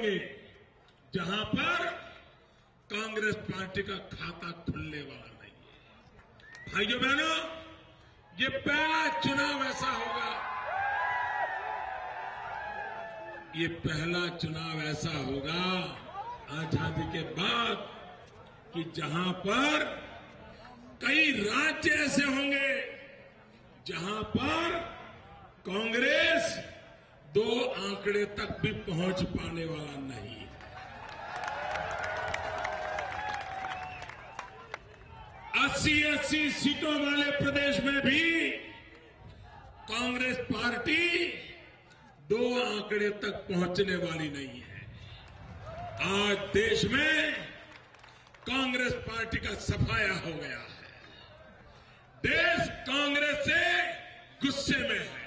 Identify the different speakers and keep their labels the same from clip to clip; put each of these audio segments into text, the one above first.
Speaker 1: होंगे जहां पर कांग्रेस पार्टी का खाता खुलने वाला नहीं है। भाइयों बहनों, ये पहला चुनाव ऐसा होगा, ये पहला चुनाव ऐसा होगा आजादी के बाद कि जहां पर कई राज्य ऐसे होंगे जहां पर कांग्रेस 2 आंकड़े तक भी पहुंच पाने वाला नहीं है। 80-80 सीटों वाले प्रदेश में भी कांग्रेस पार्टी 2 आंकड़े तक पहुंचने वाली नहीं है। आज देश में कांग्रेस पार्टी का सफाया हो गया है। देश कांग्रेस से गुस्से में है।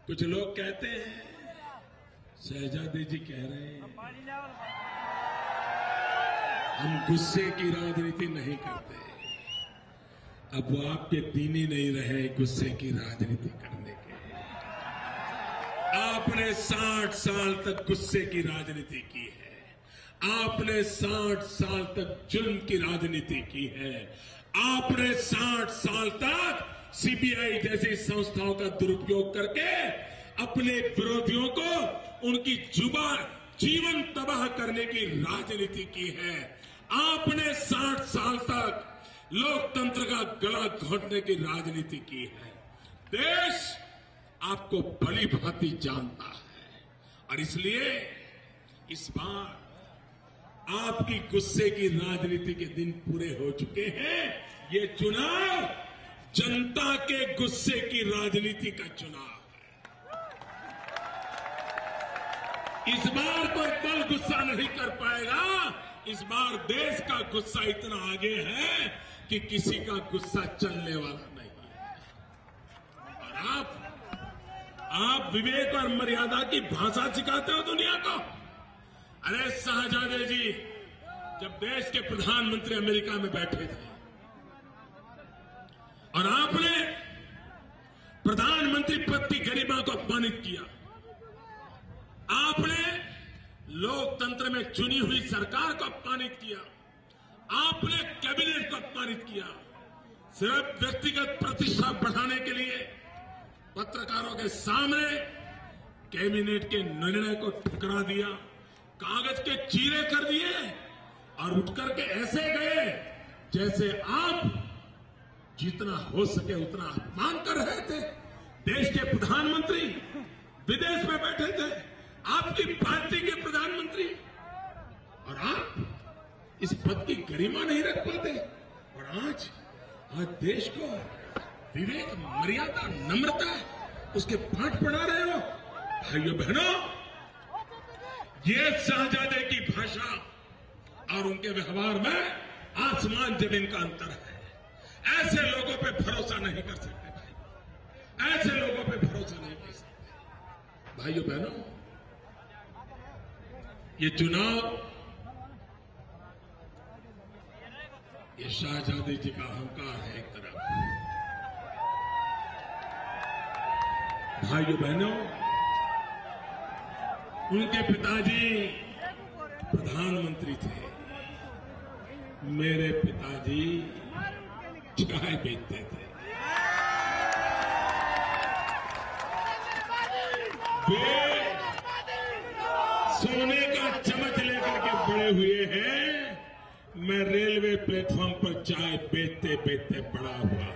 Speaker 1: कुछ लोग कहते हैं, शहजादे जी कह रहे हैं, हम गुस्से की राजनीति नहीं करते। अब वो आपके दिन ही नहीं रहे गुस्से की राजनीति करने के। आपने 60 साल तक गुस्से की राजनीति की है। आपने 60 साल तक जुल्म की राजनीति की है। आपने 60 साल तक सीबीआई जैसी संस्थाओं का दुरुपयोग करके अपने विरोधियों को उनकी जीवन तबाह करने की राजनीति की है। आपने 60 साल तक लोकतंत्र का गला घोटने की राजनीति की है। देश आपको भली भांति जानता है और इसलिए इस बार आपकी गुस्से की राजनीति के दिन पूरे हो चुके हैं। ये चुनाव जनता के गुस्से की राजनीति का चुनाव है। इस बार कोई दल गुस्सा नहीं कर पाएगा। इस बार देश का गुस्सा इतना आगे है कि किसी का गुस्सा चलने वाला नहीं है। और आप विवेक और मर्यादा की भाषा सिखाते हो दुनिया को। अरे शाहजादे जी जब देश के प्रधानमंत्री अमेरिका में बैठे थे और आपने प्रधानमंत्री पद की गरिमा को अपमानित किया, आपने लोकतंत्र में चुनी हुई सरकार को अपमानित किया, आपने कैबिनेट को अपमानित किया, सिर्फ व्यक्तिगत प्रतिष्ठा बढ़ाने के लिए पत्रकारों के सामने कैबिनेट के निर्णय को ठुकरा दिया, कागज के चीरे कर दिए और उठ करके ऐसे गए जैसे आप जितना हो सके उतना अपमान कर रहे थे। देश के प्रधानमंत्री विदेश में बैठे थे, आपकी पार्टी के प्रधानमंत्री, और आप इस पद की गरिमा नहीं रख पाते। और आज देश को विवेक, मर्यादा, नम्रता उसके पाठ पढ़ा रहे हो। भाइयों बहनों, ये शाहजादे की भाषा और उनके व्यवहार में आसमान जमीन का अंतर है। ऐसे लोगों पे भरोसा नहीं कर सकते भाई, ऐसे लोगों पे भरोसा नहीं कर सकते। भाइयों बहनों, ये चुनाव, ये शाहजादे जी का अहंकार है एक तरफ। भाइयों बहनों, उनके पिताजी प्रधानमंत्री थे, मेरे पिताजी चाय बेचते थे। वे सोने का चम्मच लेकर के बड़े हुए हैं, मैं रेलवे प्लेटफॉर्म पर चाय बेचते बेचते बड़ा हुआ।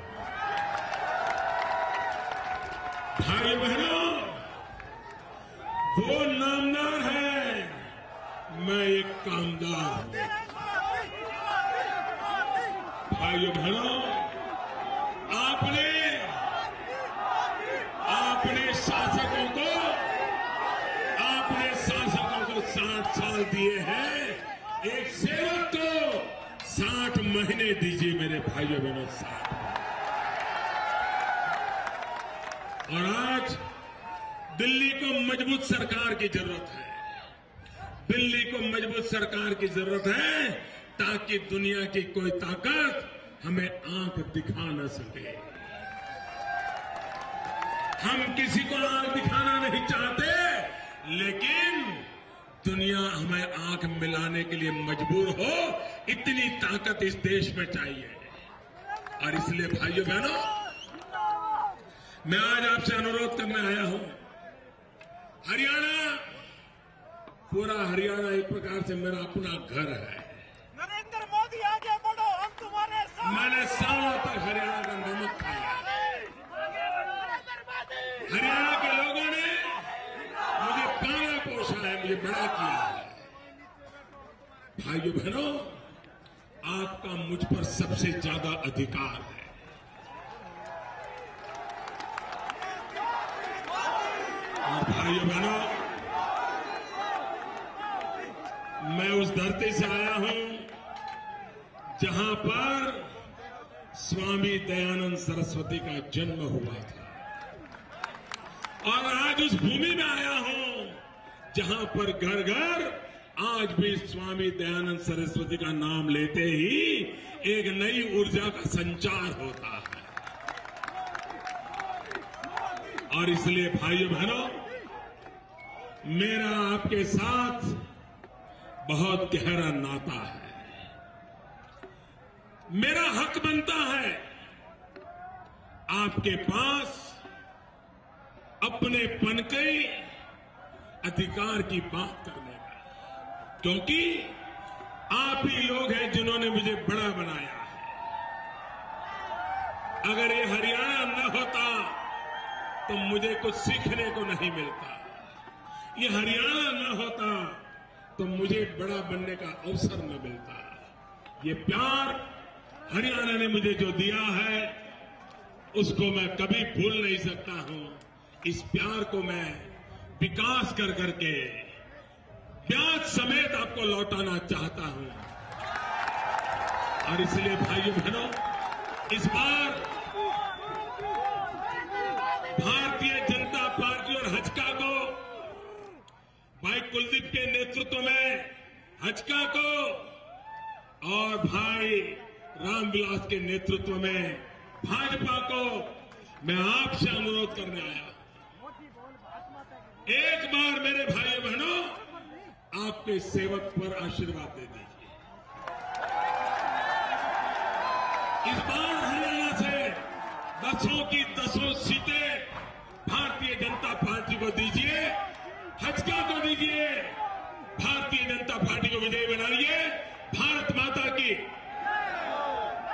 Speaker 1: भाई बहनों, वो नामदार है, मैं एक कामदार हूं। भाइयों बहनों, शासकों को 60 साल दिए हैं, एक सेवक को 60 महीने दीजिए मेरे भाइयों बहनों, 60। और आज दिल्ली को मजबूत सरकार की जरूरत है। दिल्ली को मजबूत सरकार की जरूरत है ताकि दुनिया की कोई ताकत हमें आंख दिखा न सके। हम किसी को आंख दिखाना नहीं चाहते, लेकिन दुनिया हमें आंख मिलाने के लिए मजबूर हो, इतनी ताकत इस देश में चाहिए। और इसलिए भाइयों बहनों, मैं आज आपसे अनुरोध करने आया हूं। हरियाणा, पूरा हरियाणा एक प्रकार से मेरा अपना घर है।
Speaker 2: नरेंद्र मोदी आगे बढ़ो, हम तुम्हारे साथ।
Speaker 1: मैंने सालों तक हरियाणा का नमक खाया। हरियाणा के लोगों ने मुझे पाला पोसा है, मुझे बड़ा किया है। भाइयों बहनों, आपका मुझ पर सबसे ज्यादा अधिकार है। और भाइयों बहनों, मैं उस धरती से आया हूं जहां पर स्वामी दयानंद सरस्वती का जन्म हुआ था, और आज उस भूमि में आया हूं जहां पर घर घर आज भी स्वामी दयानंद सरस्वती का नाम लेते ही एक नई ऊर्जा का संचार होता है। और इसलिए भाइयों बहनों, मेरा आपके साथ बहुत गहरा नाता है। मेरा हक बनता है आपके पास अपनेपन के अधिकार की बात करने का, क्योंकि आप ही लोग हैं जिन्होंने मुझे बड़ा बनाया है। अगर ये हरियाणा न होता तो मुझे कुछ सीखने को नहीं मिलता। ये हरियाणा न होता तो मुझे बड़ा बनने का अवसर न मिलता। ये प्यार हरियाणा ने मुझे जो दिया है, उसको मैं कभी भूल नहीं सकता हूं। इस प्यार को मैं विकास कर करके ब्याज समेत आपको लौटाना चाहता हूं। और इसलिए भाइयों बहनों, इस बार भारतीय जनता पार्टी और हजका को, भाई कुलदीप के नेतृत्व में हजका को और भाई रामविलास के नेतृत्व में भाजपा को मैं आपसे अनुरोध करने आया। एक बार मेरे भाइयों बहनों, आपके सेवक पर आशीर्वाद दे दीजिए। इस बार हरियाणा से 10 की 10 सीटें भारतीय जनता पार्टी को दीजिए, हजका को दीजिए। भारतीय जनता पार्टी को विजयी बनाइए। भारत माता की